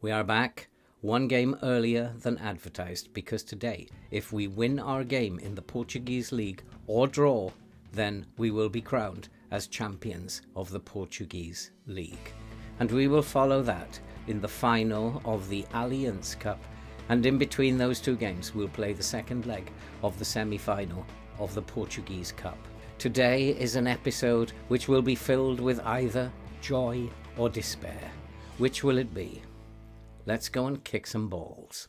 We are back, one game earlier than advertised, because today, if we win our game in the Portuguese League or draw, then we will be crowned as champions of the Portuguese League. And we will follow that in the final of the Allianz Cup, and in between those two games we'll play the second leg of the semi-final of the Portuguese Cup. Today is an episode which will be filled with either joy or despair. Which will it be? Let's go and kick some balls.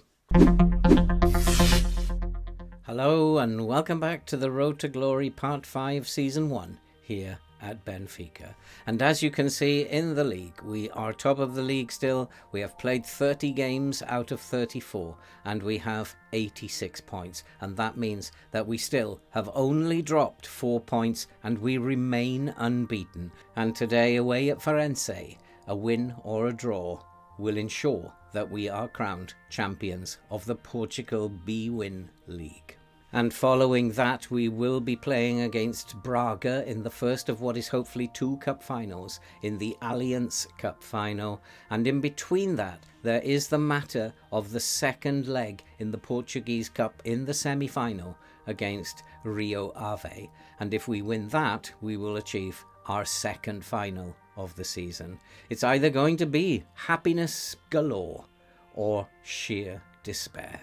Hello and welcome back to the Road to Glory Part 5 Season 1 here at Benfica. And as you can see in the league, we are top of the league still. We have played 30 games out of 34 and we have 86 points. And that means that we still have only dropped 4 points and we remain unbeaten. And today away at Firenze, a win or a draw will ensure that we are crowned champions of the Portugal B-Win League. And following that, we will be playing against Braga in the first of what is hopefully 2 cup finals in the Allianz Cup final. And in between that, there is the matter of the second leg in the Portuguese Cup in the semi-final against Rio Ave. And if we win that, we will achieve our second final of the season. It's either going to be happiness galore or sheer despair.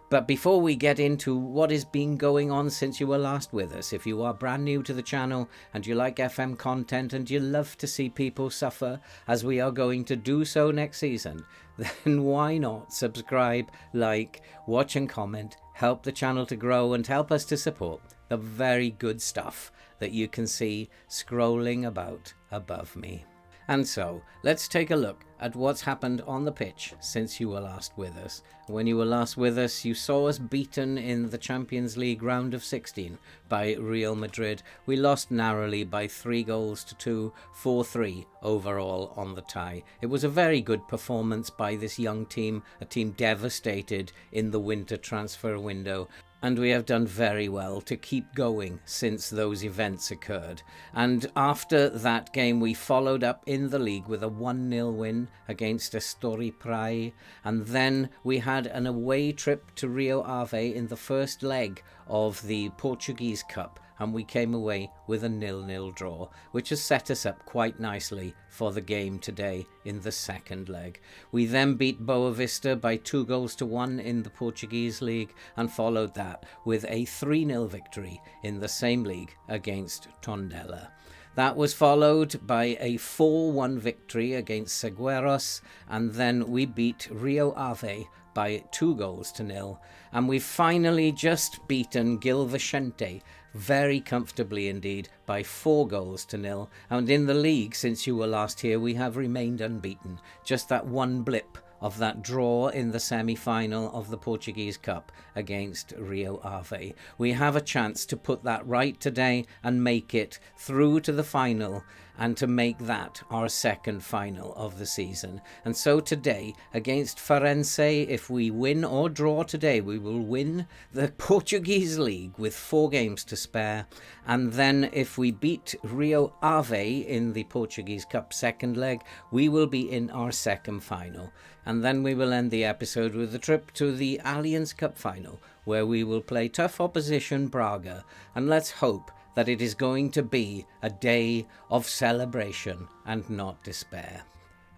But before we get into what has been going on since you were last with us, if you are brand new to the channel and you like FM content and you love to see people suffer as we are going to do so next season, then why not subscribe, like, watch and comment, help the channel to grow and help us to support the very good stuff that you can see scrolling about above me. And so, let's take a look at what's happened on the pitch since you were last with us. When you were last with us, you saw us beaten in the Champions League round of 16 by Real Madrid. We lost narrowly by 3-2, 4-3 overall on the tie. It was a very good performance by this young team, a team devastated in the winter transfer window. And we have done very well to keep going since those events occurred. And after that game, we followed up in the league with a 1-0 win against Astori Praia. And then we had an away trip to Rio Ave in the first leg of the Portuguese Cup. And we came away with a 0-0 draw, which has set us up quite nicely for the game today in the second leg. We then beat Boa Vista by 2-1 in the Portuguese League and followed that with a 3-0 victory in the same league against Tondela. That was followed by a 4-1 victory against Segueros, and then we beat Rio Ave by 2-0. And we've finally just beaten Gil Vicente very comfortably indeed by 4-0. And in the league, since you were last here, we have remained unbeaten. Just that one blip of that draw in the semi-final of the Portuguese Cup against Rio Ave. We have a chance to put that right today and make it through to the final and to make that our second final of the season. And so today, against Firenze, if we win or draw today, we will win the Portuguese League with 4 games to spare. And then if we beat Rio Ave in the Portuguese Cup second leg, we will be in our second final. And then we will end the episode with a trip to the Allianz Cup final, where we will play tough opposition Braga. And let's hope that it is going to be a day of celebration and not despair.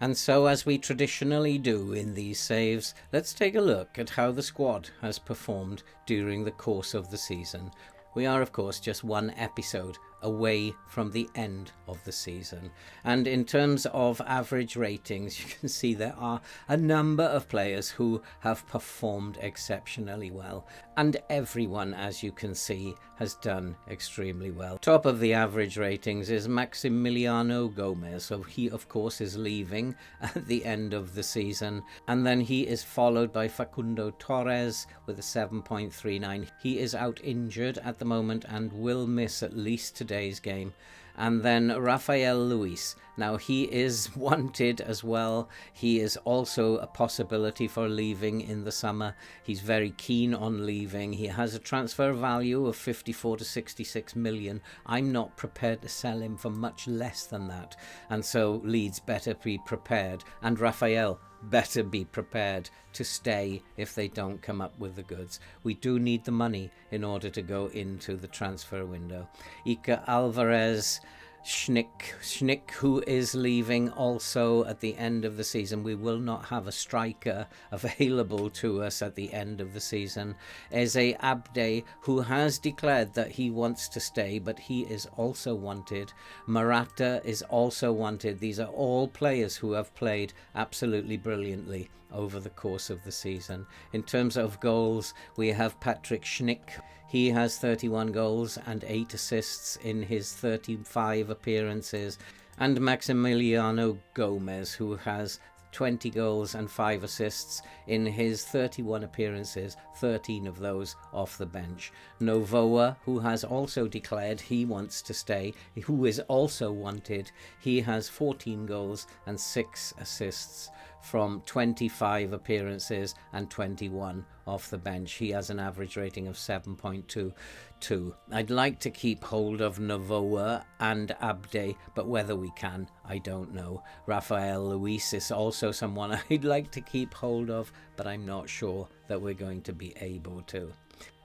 And so, as we traditionally do in these saves, let's take a look at how the squad has performed during the course of the season. We are, of course, just one episode away from the end of the season. And in terms of average ratings, you can see there are a number of players who have performed exceptionally well. And everyone, as you can see, has done extremely well. Top of the average ratings is Maximiliano Gomez. So he, of course, is leaving at the end of the season. And then he is followed by Facundo Torres with a 7.39. He is out injured at the moment and will miss at least today's game. And then Rafael Luis. Now he is wanted as well. He is also a possibility for leaving in the summer. He's very keen on leaving. He has a transfer value of 54 to 66 million. I'm not prepared to sell him for much less than that. And so Leeds better be prepared. And Rafael better be prepared to stay if they don't come up with the goods. We do need the money in order to go into the transfer window. Ika Alvarez, Schnick, who is leaving also at the end of the season. We will not have a striker available to us at the end of the season. Eze Abde, who has declared that he wants to stay, but he is also wanted. Maratta is also wanted. These are all players who have played absolutely brilliantly over the course of the season. In terms of goals, we have Patrick Schnick. He has 31 goals and 8 assists in his 35 appearances. And Maximiliano Gomez, who has 20 goals and 5 assists in his 31 appearances, 13 of those off the bench. Novoa, who has also declared he wants to stay, who is also wanted, he has 14 goals and 6 assists from 25 appearances and 21 off the bench. He has an average rating of 7.22. I'd like to keep hold of Novoa and Abde, but whether we can, I don't know. Rafael Luis is also someone I'd like to keep hold of, but I'm not sure that we're going to be able to.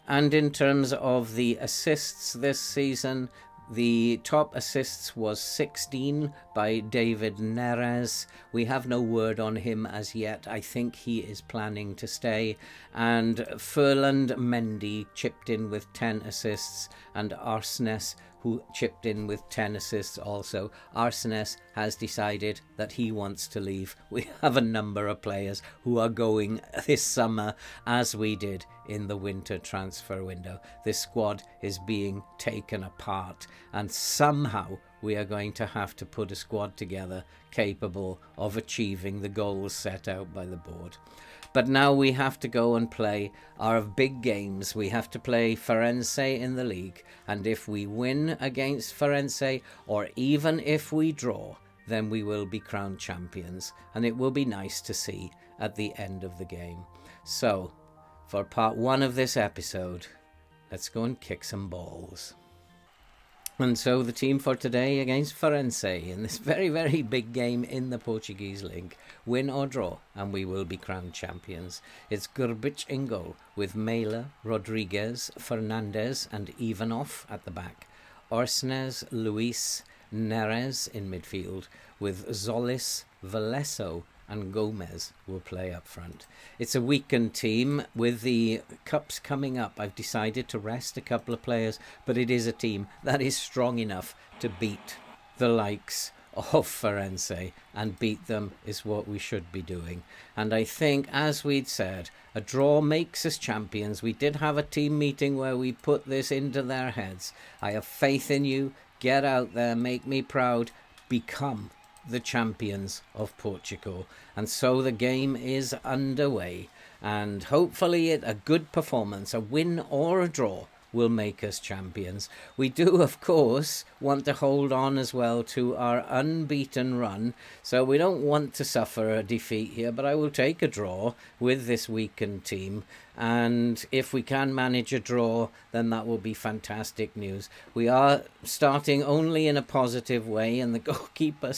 And in terms of the assists this season, the top assists was 16 by David Neres. We have no word on him as yet. I think he is planning to stay. And Furland Mendy chipped in with 10 assists, and Arsenes, who chipped in with 10 assists also. Arsenes has decided that he wants to leave. We have a number of players who are going this summer, as we did in the winter transfer window. This squad is being taken apart, and somehow we are going to have to put a squad together capable of achieving the goals set out by the board. But now we have to go and play our big games. We have to play Firenze in the league, and if we win against Firenze, or even if we draw, then we will be crowned champions, and it will be nice to see at the end of the game. So, for part 1 of this episode, let's go and kick some balls. And so the team for today against Firenze in this very, very big game in the Portuguese League. Win or draw, and we will be crowned champions. It's Grbic in goal, with Mela, Rodriguez, Fernandez and Ivanov at the back. Arsenes, Luis, Neres in midfield, with Zolis, Valesso and Gomez will play up front. It's a weakened team with the cups coming up. I've decided to rest a couple of players, but it is a team that is strong enough to beat the likes of Firenze, and beat them is what we should be doing. And I think, as we'd said, a draw makes us champions. We did have a team meeting where we put this into their heads. I have faith in you. Get out there, make me proud, become the champions of Portugal. And so the game is underway, and hopefully a good performance, a win or a draw, will make us champions. We do, of course, want to hold on as well to our unbeaten run, so we don't want to suffer a defeat here, but I will take a draw with this weakened team, and if we can manage a draw, then that will be fantastic news. We are starting only in a positive way, and the goalkeeper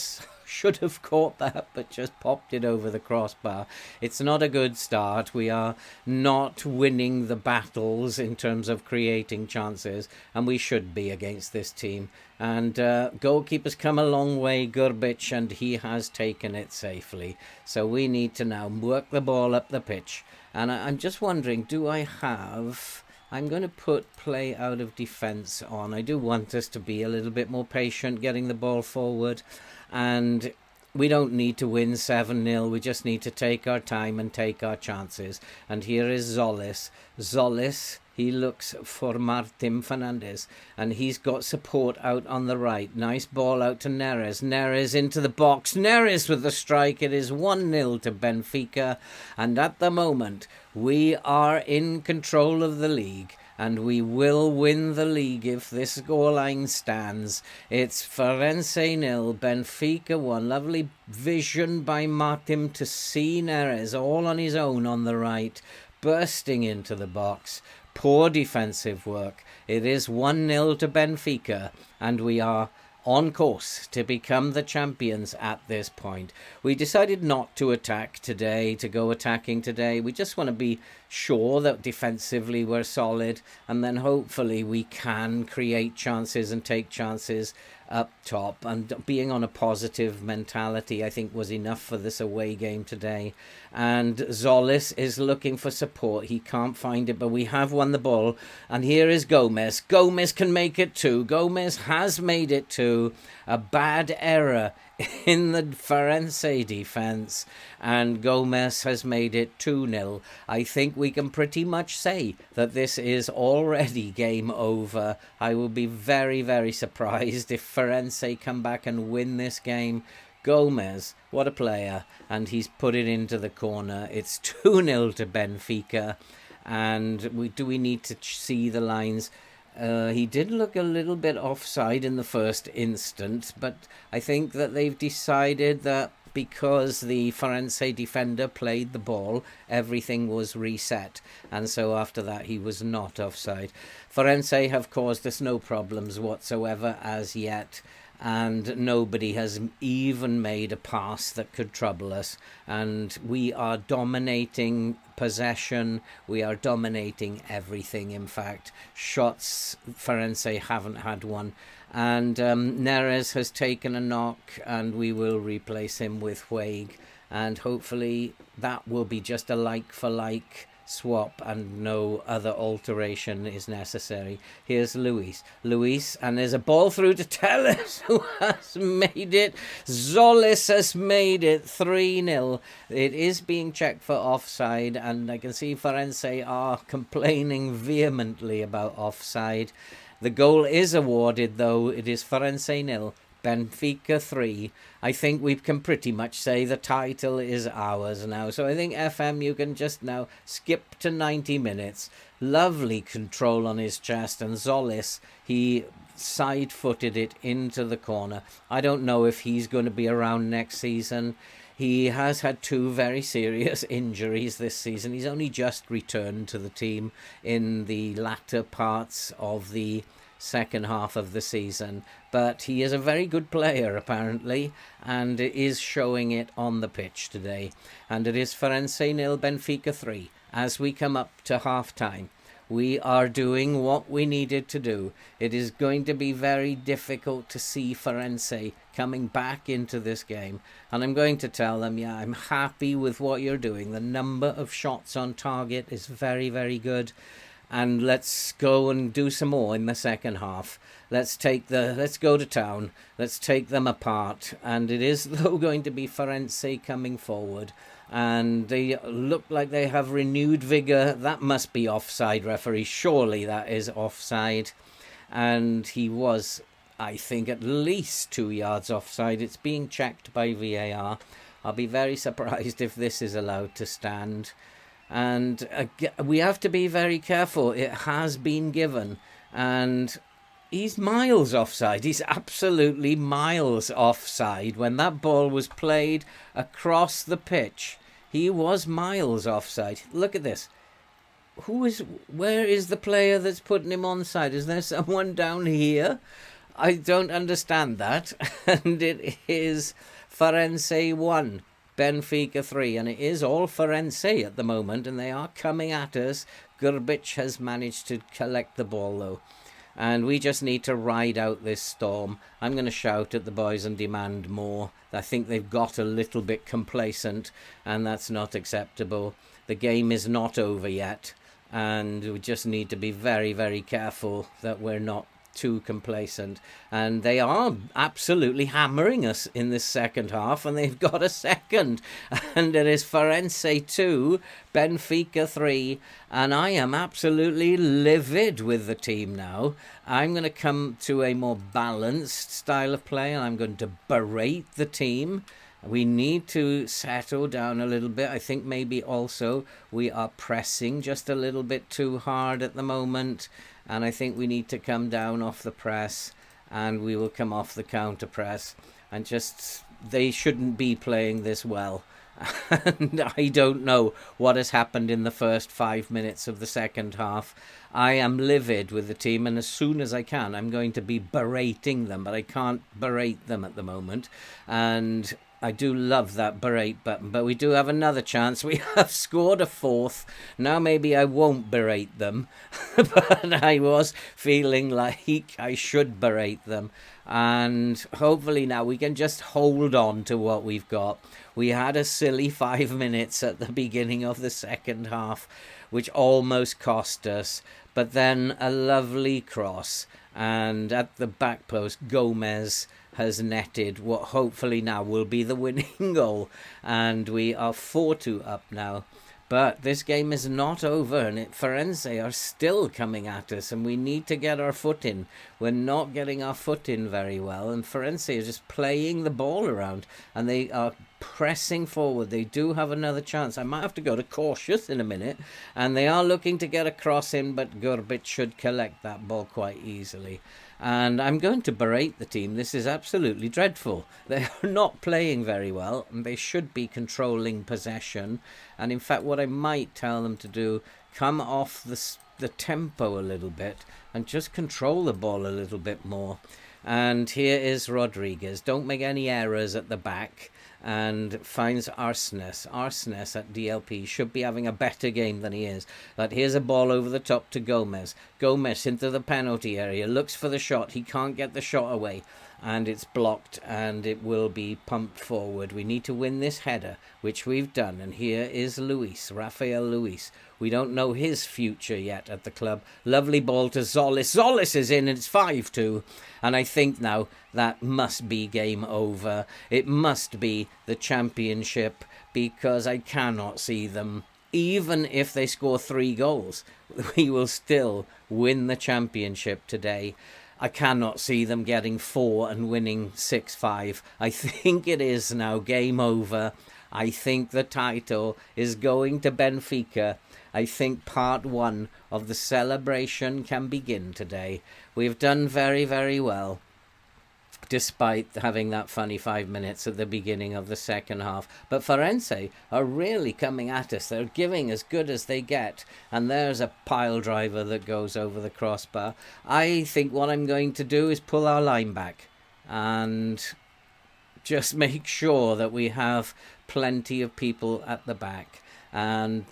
should have caught that, but just popped it over the crossbar. It's not a good start. We are not winning the battles in terms of creating chances, and we should be against this team. And goalkeeper's come a long way, Grbic, and he has taken it safely. So we need to now work the ball up the pitch. And I'm just wondering, do I have... I'm going to put play out of defence on. I do want us to be a little bit more patient getting the ball forward. And we don't need to win 7-0. We just need to take our time and take our chances. And here is Zolis. Zolis, he looks for Martin Fernandez. And he's got support out on the right. Nice ball out to Neres. Neres into the box. Neres with the strike. It is 1-0 to Benfica. And at the moment, we are in control of the league. And we will win the league if this scoreline stands. It's Firenze 0, Benfica 1. Lovely vision by Martin to see Neres all on his own on the right, bursting into the box. Poor defensive work. It is 1-0 to Benfica, and we are on course to become the champions at this point. We decided not to attack today, to go attacking today. We just want to be sure that defensively we're solid, and then hopefully we can create chances and take chances up top. And being on a positive mentality, I think, was enough for this away game today. And Zolis is looking for support. He can't find it, but we have won the ball. And here is Gomez. Gomez can make it too. Gomez has made it too. A bad error in the Firenze defence, and Gomez has made it 2-0. I think we can pretty much say that this is already game over. I will be very, very surprised if Firenze come back and win this game. Gomez, what a player, and he's put it into the corner. It's 2-0 to Benfica, and we need to see the lines. He did look a little bit offside in the first instant, but I think that they've decided that because the Firenze defender played the ball, everything was reset, and so after that he was not offside. Firenze have caused us no problems whatsoever as yet, and nobody has even made a pass that could trouble us, and we are dominating possession, we are dominating everything. In fact, shots, Firenze haven't had one, and Neres has taken a knock, and we will replace him with Huig, and hopefully that will be just a like for like swap and no other alteration is necessary. Here's Luis, and there's a ball through to Telles, who has made it. Zolis has made it 3-0. It is being checked for offside, and I can see Firenze are complaining vehemently about offside. The goal is awarded though. It is Firenze 0, Benfica 3. I think we can pretty much say the title is ours now. So I think FM, you can just now skip to 90 minutes. Lovely control on his chest, and Zolis, he side-footed it into the corner. I don't know if he's going to be around next season. He has had 2 very serious injuries this season. He's only just returned to the team in the latter parts of the second half of the season, but he is a very good player apparently, and is showing it on the pitch today. And it is Firenze 0, Benfica 3 as we come up to half time. We are doing what we needed to do. It is going to be very difficult to see Firenze coming back into this game, and I'm going to tell them, yeah, I'm happy with what you're doing. The number of shots on target is very, very good, and let's go and do some more in the second half. Let's go to town. Let's take them apart. And it is though going to be Firenze coming forward, and they look like they have renewed vigour. That must be offside, referee. Surely that is offside. And he was, I think, at least 2 yards offside. It's being checked by VAR. I'll be very surprised if this is allowed to stand. And we have to be very careful. It has been given, and he's miles offside. He's absolutely miles offside. When that ball was played across the pitch, he was miles offside. Look at this. Where is the player that's putting him onside? Is there someone down here? I don't understand that. And it is Firenze 1. Benfica 3, and it is all Firenze at the moment, and they are coming at us. Grbic has managed to collect the ball though, and we just need to ride out this storm. I'm going to shout at the boys and demand more. I think they've got a little bit complacent, and that's not acceptable. The game is not over yet, and we just need to be very, very careful that we're not too complacent. And they are absolutely hammering us in this second half, and they've got a second, and it is Firenze 2, Benfica 3, and I am absolutely livid with the team now. I'm going to come to a more balanced style of play, and I'm going to berate the team. We need to settle down a little bit. I think maybe also we are pressing just a little bit too hard at the moment, and I think we need to come down off the press, and we will come off the counter press, and just, they shouldn't be playing this well. And I don't know what has happened in the first 5 minutes of the second half. I am livid with the team, and as soon as I can, I'm going to be berating them, but I can't berate them at the moment. And I do love that berate button, but we do have another chance. We have scored a fourth. Now maybe I won't berate them, but I was feeling like I should berate them. And hopefully now we can just hold on to what we've got. We had a silly 5 minutes at the beginning of the second half, which almost cost us, but then a lovely cross, and at the back post Gomez has netted what hopefully now will be the winning goal, and we are 4-2 up now. But this game is not over, and Firenze are still coming at us, and we need to get our foot in. We're not getting our foot in very well, and Firenze are just playing the ball around, and they are pressing forward. They do have another chance. I might have to go to cautious in a minute, and they are looking to get a cross in, but Gurbic should collect that ball quite easily. And I'm going to berate the team. This is absolutely dreadful. They are not playing very well, and they should be controlling possession. And in fact, what I might tell them to do, come off the tempo a little bit and just control the ball a little bit more. And here is Rodriguez. Don't make any errors at the back. And finds Arsenis. Arsenis at DLP should be having a better game than he is. But here's a ball over the top to Gomez. Gomez into the penalty area. Looks for the shot. He can't get the shot away. And it's blocked, and it will be pumped forward. We need to win this header, which we've done. And here is Rafael Luis. We don't know his future yet at the club. Lovely ball to Zollis. Zollis is in, and it's 5-2. And I think now that must be game over. It must be the championship, because I cannot see them. Even if they score 3 goals, we will still win the championship today. I cannot see them getting 4 and winning 6-5. I think it is now game over. I think the title is going to Benfica. I think part 1 of the celebration can begin today. We've done very, very well, despite having that funny 5 minutes at the beginning of the second half. But Firenze are really coming at us. They're giving as good as they get. And there's a pile driver that goes over the crossbar. I think what I'm going to do is pull our line back and just make sure that we have plenty of people at the back and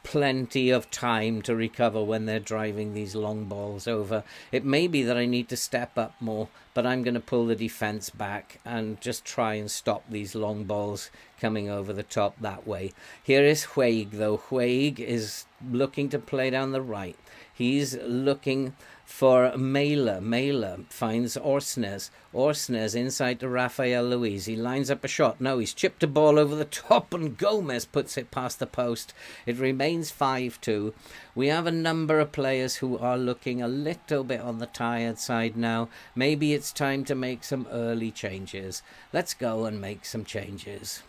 plenty of time to recover when they're driving these long balls over. It may be that I need to step up more, but I'm going to pull the defence back and just try and stop these long balls coming over the top that way. Here is Huig, though. Huig is looking to play down the right. He's looking for Mela. Mela finds Orsnes. Orsnes inside to Rafael Luis. He lines up a shot. No, he's chipped a ball over the top, and Gomez puts it past the post. It remains 5-2. We have a number of players who are looking a little bit on the tired side now. Maybe it's time to make some early changes. Let's go and make some changes.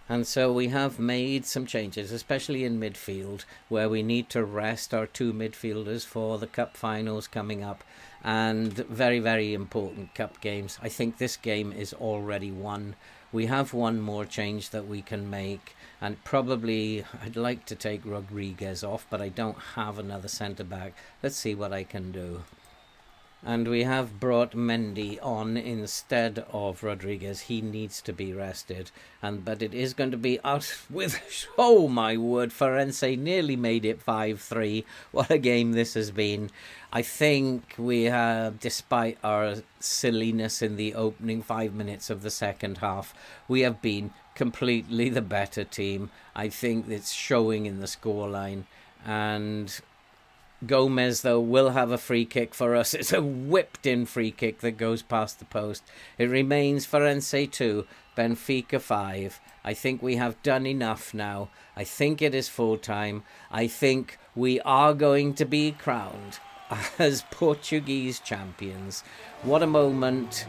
And so we have made some changes, especially in midfield, where we need to rest our 2 midfielders for the cup finals coming up, and very, very important cup games. I think this game is already won. We have one more change that we can make, and probably I'd like to take Rodriguez off, but I don't have another centre-back. Let's see what I can do. And we have brought Mendy on instead of Rodriguez. He needs to be rested. But it is going to be out with... Oh my word, Firenze nearly made it 5-3. What a game this has been. I think we have, despite our silliness in the opening 5 minutes of the second half, we have been completely the better team. I think it's showing in the scoreline. And Gomez, though, will have a free kick for us. It's a whipped-in free kick that goes past the post. It remains Firenze 2, Benfica 5. I think we have done enough now. I think it is full time. I think we are going to be crowned as Portuguese champions. What a moment.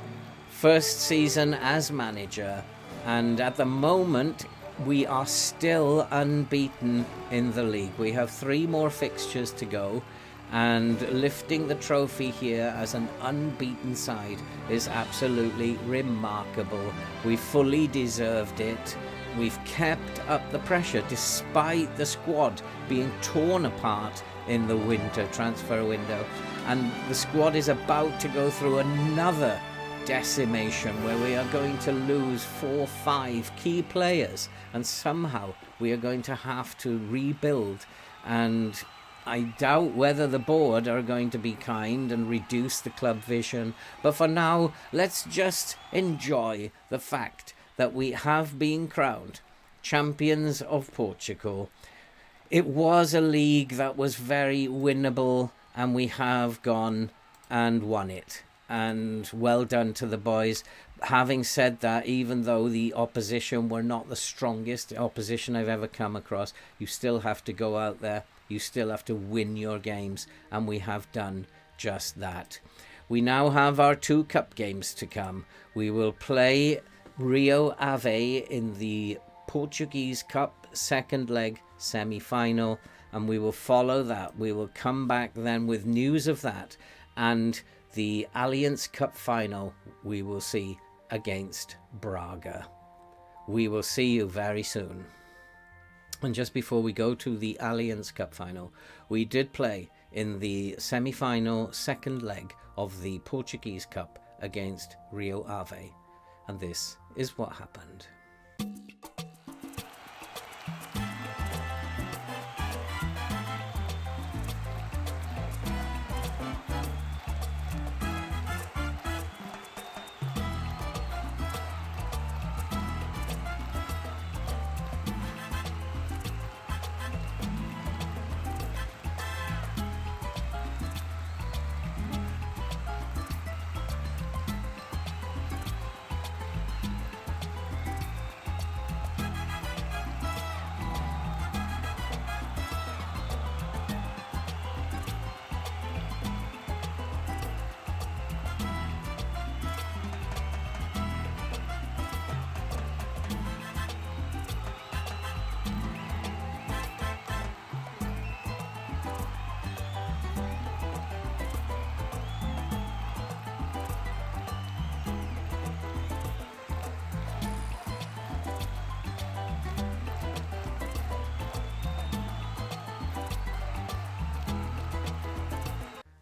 First season as manager. And at the moment, we are still unbeaten in the league. We have 3 more fixtures to go, and lifting the trophy here as an unbeaten side is absolutely remarkable. We fully deserved it, we've kept up the pressure despite the squad being torn apart in the winter transfer window, and the squad is about to go through another decimation where we are going to lose 4-5 key players, and somehow we are going to have to rebuild. And I doubt whether the board are going to be kind and reduce the club vision, but for now let's just enjoy the fact that we have been crowned champions of Portugal. It was a league that was very winnable, and we have gone and won it. And well done to the boys. Having said that, even though the opposition were not the strongest opposition I've ever come across, you still have to go out there. You still have to win your games, and we have done just that. We now have our 2 cup games to come. We will play Rio Ave in the Portuguese Cup second leg semi-final, and we will follow that. We will come back then with news of that, and the Alliance Cup final we will see against Braga. We will see you very soon. And just before we go to the Alliance Cup final, we did play in the semi-final second leg of the Portuguese Cup against Rio Ave, and this is what happened.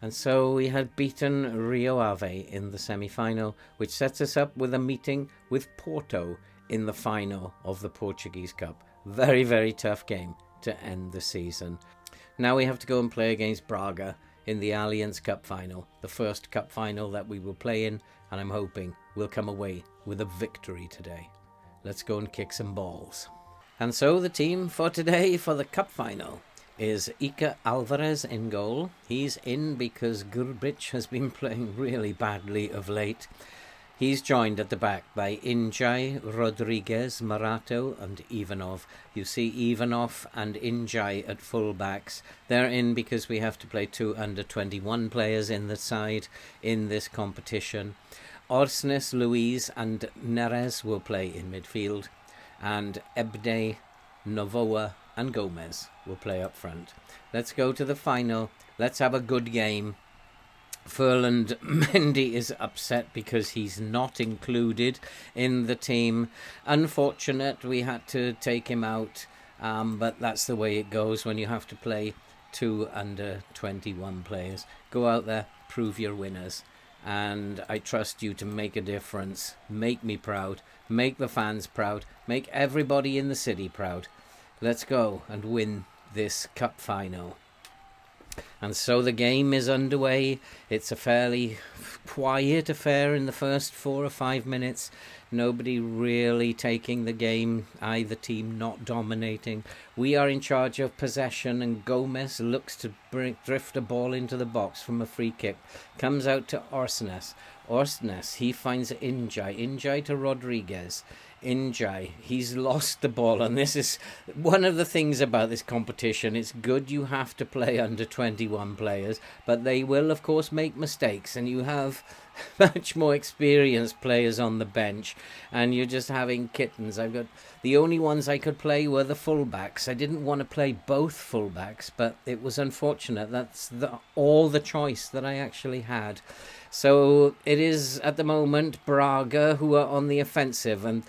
And so we had beaten Rio Ave in the semi-final, which sets us up with a meeting with Porto in the final of the Portuguese Cup. Very, very tough game to end the season. Now we have to go and play against Braga in the Alliance Cup final, the first cup final that we will play in, and I'm hoping we'll come away with a victory today. Let's go and kick some balls. And so the team for today for the cup final is Iker Alvarez in goal. He's in because Grbic has been playing really badly of late. He's joined at the back by Injai, Rodriguez, Marato and Ivanov. You see Ivanov and Injai at full-backs. They're in because we have to play 2 under-21 players in the side in this competition. Orsnes, Luiz and Neres will play in midfield. And Ebne, Novoa and Gomez will play up front. Let's go to the final. Let's have a good game. Furland Mendy is upset because he's not included in the team. Unfortunate, we had to take him out, but that's the way it goes when you have to play 2 under-21 players. Go out there, prove you're winners, and I trust you to make a difference. Make me proud, make the fans proud, make everybody in the city proud. Let's go and win this cup final. And so the game is underway. It's a fairly quiet affair in the first 4 or 5 minutes. Nobody really taking the game, either team not dominating. We are in charge of possession, and Gomez looks to drift a ball into the box from a free kick. Comes out to Orsnes. Orsnes, he finds Injai. Injai to Rodriguez. Injai, he's lost the ball, and this is one of the things about this competition. It's good you have to play under 21 players, but they will of course make mistakes, and you have much more experienced players on the bench, and you're just having kittens. The only ones I could play were the fullbacks. I didn't want to play both fullbacks, but it was unfortunate. That's all the choice that I actually had. So it is at the moment Braga who are on the offensive, and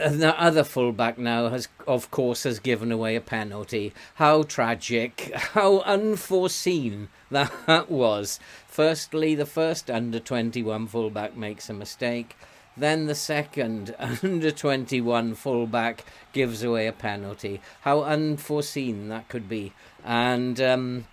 The other fullback now has, of course, has given away a penalty. How tragic, how unforeseen that was. Firstly, the first under-21 fullback makes a mistake. Then the second under-21 fullback gives away a penalty. How unforeseen that could be. And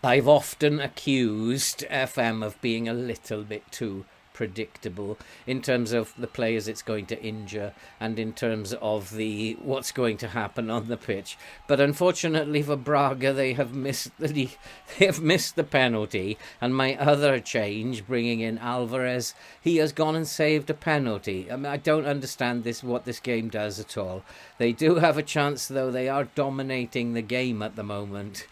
I've often accused FM of being a little bit too predictable in terms of the players it's going to injure and in terms of the what's going to happen on the pitch. But unfortunately for Braga, they have missed the penalty. And my other change, bringing in Alvarez, he has gone and saved a penalty. I mean, I don't understand what this game does at all. They do have a chance, though. They are dominating the game at the moment,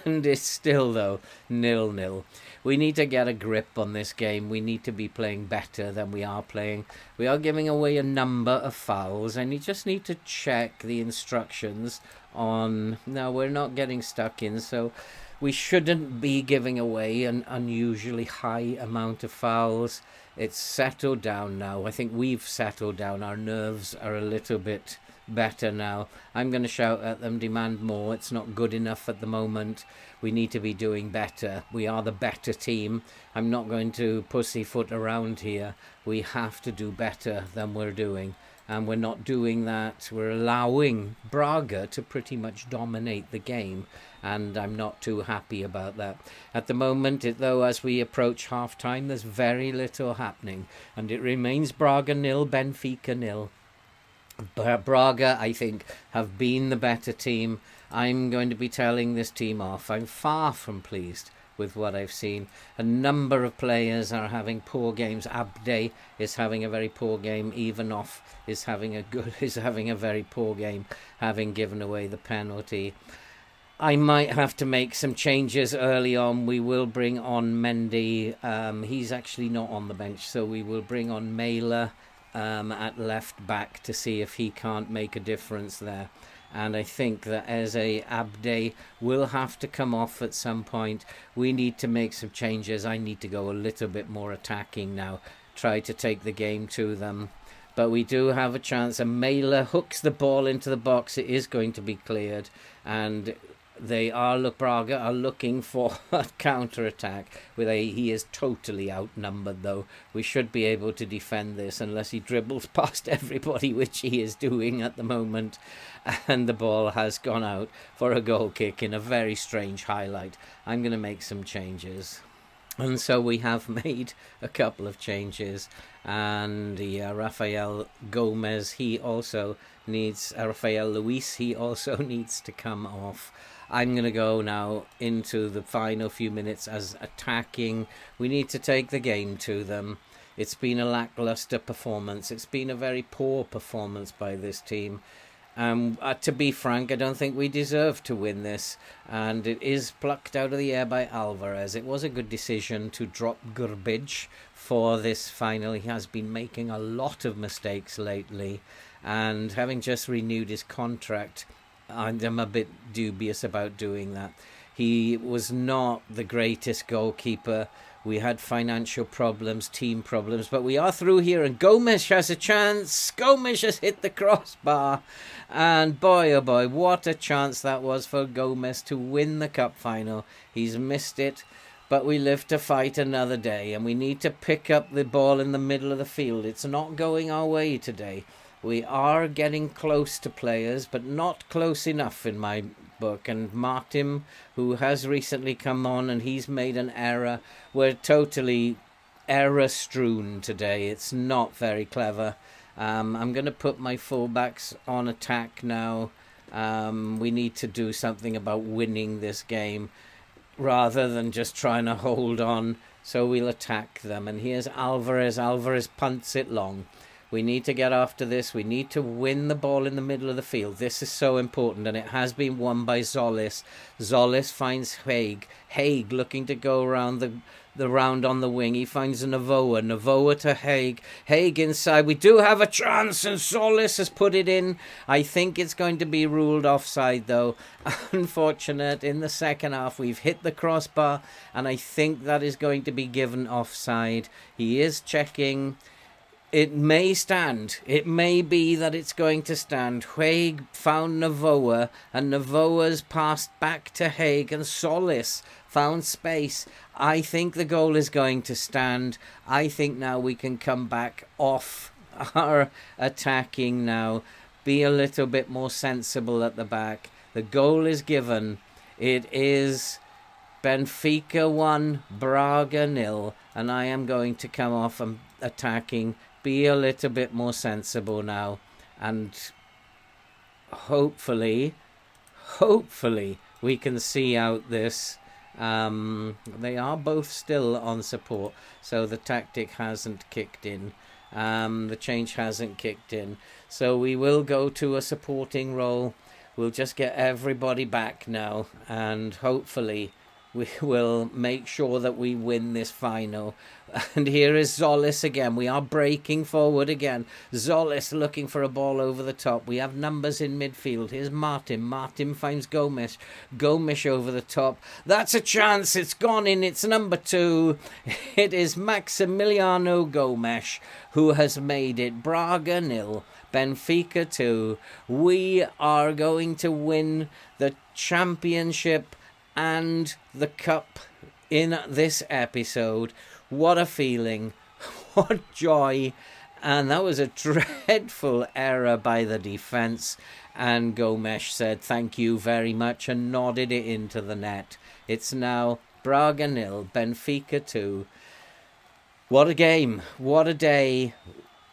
and it's still, though, 0-0. We need to get a grip on this game. We need to be playing better than we are playing. We are giving away a number of fouls, and you just need to check the instructions on... No, we're not getting stuck in, so we shouldn't be giving away an unusually high amount of fouls. It's settled down now. I think we've settled down. Our nerves are a little bit better now. I'm going to shout at them, demand more. It's not good enough at the moment. We need to be doing better. We are the better team. I'm not going to pussyfoot around here. We have to do better than we're doing. And we're not doing that. We're allowing Braga to pretty much dominate the game. And I'm not too happy about that. At the moment, though, as we approach half-time, there's very little happening. And it remains Braga 0, Benfica 0. Braga, I think, have been the better team. I'm going to be telling this team off. I'm far from pleased with what I've seen. A number of players are having poor games. Abde is having a very poor game. Ivanov is having a very poor game, having given away the penalty. I might have to make some changes early on. We will bring on Mendy. He's actually not on the bench, so we will bring on Mailer at left back to see if he can't make a difference there. And I think that Eze Abde will have to come off at some point. We need to make some changes. I need to go a little bit more attacking now, try to take the game to them. But we do have a chance. And Mailer hooks the ball into the box. It is going to be cleared. And Braga are looking for a counter-attack. He is totally outnumbered, though. We should be able to defend this unless he dribbles past everybody, which he is doing at the moment. And the ball has gone out for a goal kick in a very strange highlight. I'm going to make some changes. And so we have made a couple of changes. And Rafael Gomez, Rafael Luis, he also needs to come off. I'm going to go now into the final few minutes as attacking. We need to take the game to them. It's been a lackluster performance. It's been a very poor performance by this team. To be frank, I don't think we deserve to win this. And it is plucked out of the air by Alvarez. It was a good decision to drop Garbage for this final. He has been making a lot of mistakes lately. And having just renewed his contract, I'm a bit dubious about doing that. He was not the greatest goalkeeper. We had financial problems, team problems, but we are through here, and Gomes has a chance. Gomes has hit the crossbar, and boy, oh boy, what a chance that was for Gomes to win the cup final. He's missed it, but we live to fight another day, and we need to pick up the ball in the middle of the field. It's not going our way today. We are getting close to players, but not close enough in my book. And Martin, who has recently come on, and he's made an error. We're totally error-strewn today. It's not very clever. I'm going to put my fullbacks on attack now. We need to do something about winning this game rather than just trying to hold on. So we'll attack them. And here's Alvarez. Alvarez punts it long. We need to get after this. We need to win the ball in the middle of the field. This is so important, and it has been won by Zolis. Zolis finds Haig. Haig looking to go around the round on the wing. He finds Novoa. Novoa to Haig. Haig inside. We do have a chance, and Zolis has put it in. I think it's going to be ruled offside, though. Unfortunate. In the second half, we've hit the crossbar, and I think that is going to be given offside. He is checking. It may stand. It may be that it's going to stand. Haig found Navoa, and Navoa's passed back to Haig, and Solis found space. I think the goal is going to stand. I think now we can come back off our attacking now. Be a little bit more sensible at the back. The goal is given. It is Benfica 1, Braga 0, and I am going to come off and attacking. Be a little bit more sensible now, and hopefully we can see out this. They are both still on support, so the tactic hasn't kicked in. The change hasn't kicked in, so we will go to a supporting role. We'll just get everybody back now, and hopefully we will make sure that we win this final. And here is Solis again. We are breaking forward again. Solis looking for a ball over the top. We have numbers in midfield. Here's Martin. Martin finds Gomes. Gomes over the top. That's a chance. It's gone in. It's number 2. It is Maximiliano Gomes who has made it. Braga 0. Benfica 2. We are going to win the championship and the cup in this episode. What a feeling. What joy. And that was a dreadful error by the defence. And Gomes said thank you very much and nodded it into the net. It's now Braga 0, Benfica 2. What a game. What a day.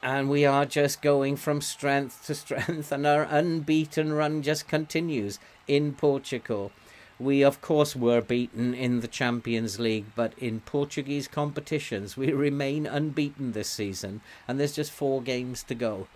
And we are just going from strength to strength, and our unbeaten run just continues in Portugal. We, of course, were beaten in the Champions League, but in Portuguese competitions, we remain unbeaten this season, and there's just 4 games to go.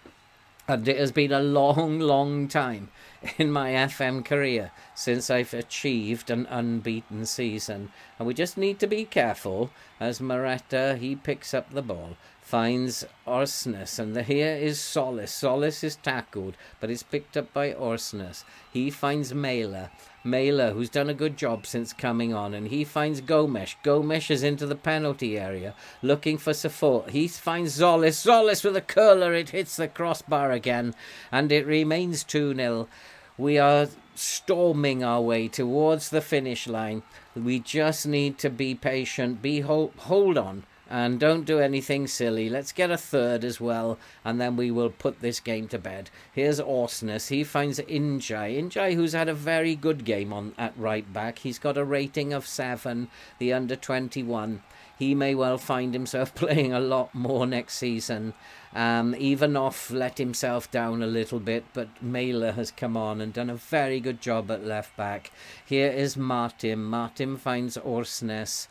And it has been a long, long time in my FM career since I've achieved an unbeaten season. And we just need to be careful as Morata, he picks up the ball, finds Orsnes, and here is Solis. Solis is tackled, but it's picked up by Orsnes. He finds Mela, who's done a good job since coming on, and he finds Gomes. Gomes is into the penalty area, looking for support. He finds Solis. Solis with a curler. It hits the crossbar again, and it remains 2-0. We are storming our way towards the finish line. We just need to be patient, hold on, and don't do anything silly. Let's get a third as well, and then we will put this game to bed. Here's Orsnes. He finds Injai, who's had a very good game at right back. He's got a rating of 7, the under-21. He may well find himself playing a lot more next season. Ivanov let himself down a little bit, but Mela has come on and done a very good job at left back. Here is Martin. Martin finds Orsnes.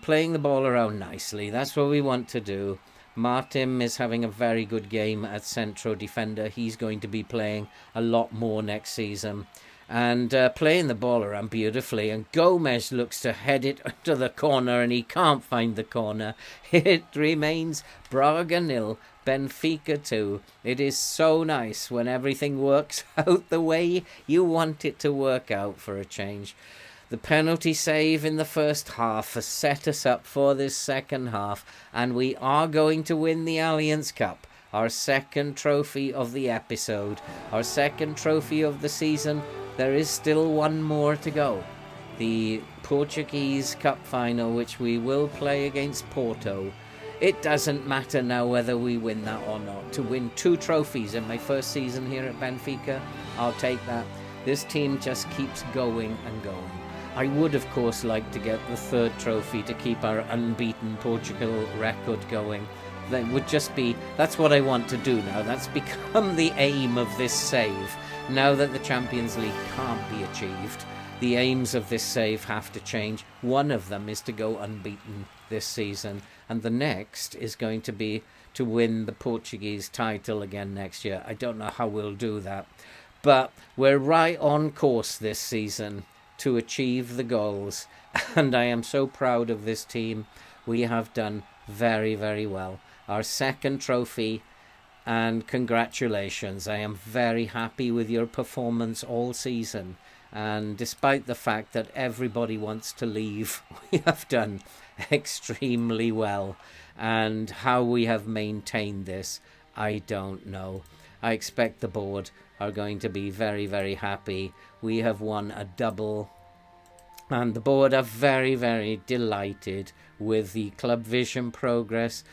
Playing the ball around nicely. That's what we want to do. Martin is having a very good game at central defender. He's going to be playing a lot more next season. And playing the ball around beautifully. And Gomes looks to head it to the corner, and he can't find the corner. It remains Braga 0, Benfica 2. It is so nice when everything works out the way you want it to work out for a change. The penalty save in the first half has set us up for this second half, and we are going to win the Allianz Cup, our second trophy of the episode, our second trophy of the season. There is still one more to go. The Portuguese Cup final, which we will play against Porto. It doesn't matter now whether we win that or not. To win 2 trophies in my first season here at Benfica, I'll take that. This team just keeps going and going. I would, of course, like to get the 3rd trophy to keep our unbeaten Portugal record going. That would just be, that's what I want to do now. That's become the aim of this save. Now that the Champions League can't be achieved, the aims of this save have to change. One of them is to go unbeaten this season, and the next is going to be to win the Portuguese title again next year. I don't know how we'll do that, but we're right on course this season to achieve the goals, and I am so proud of this team. We have done very, very well. Our 2nd trophy, and congratulations. I am very happy with your performance all season, and despite the fact that everybody wants to leave, we have done extremely well. and how we have maintained this, I don't know. I expect the board are going to be very, very happy. We have won a double, and the board are very, very delighted with the Club Vision progress.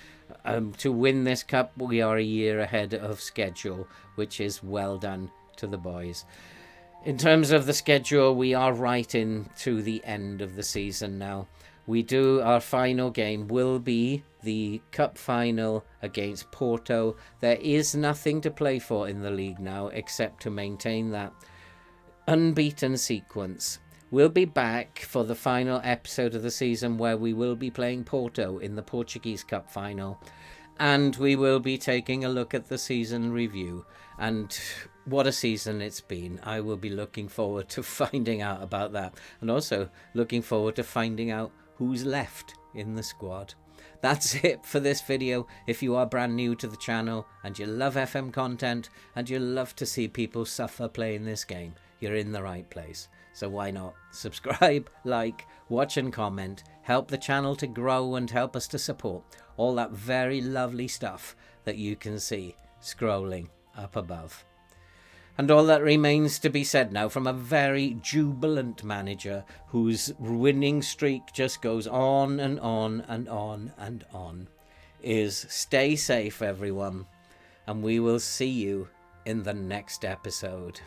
To win this cup, we are a year ahead of schedule, which is well done to the boys. In terms of the schedule, we are right into the end of the season now. Our final game will be the cup final against Porto. There is nothing to play for in the league now except to maintain that unbeaten sequence. We'll be back for the final episode of the season where we will be playing Porto in the Portuguese Cup final, and we will be taking a look at the season review. And what a season it's been. I will be looking forward to finding out about that, and also looking forward to finding out who's left in the squad. That's it for this video. If you are brand new to the channel and you love FM content and you love to see people suffer playing this game, you're in the right place. So why not subscribe, like, watch and comment, help the channel to grow and help us to support all that very lovely stuff that you can see scrolling up above. And all that remains to be said now from a very jubilant manager whose winning streak just goes on and on and on and on is stay safe, everyone, and we will see you in the next episode.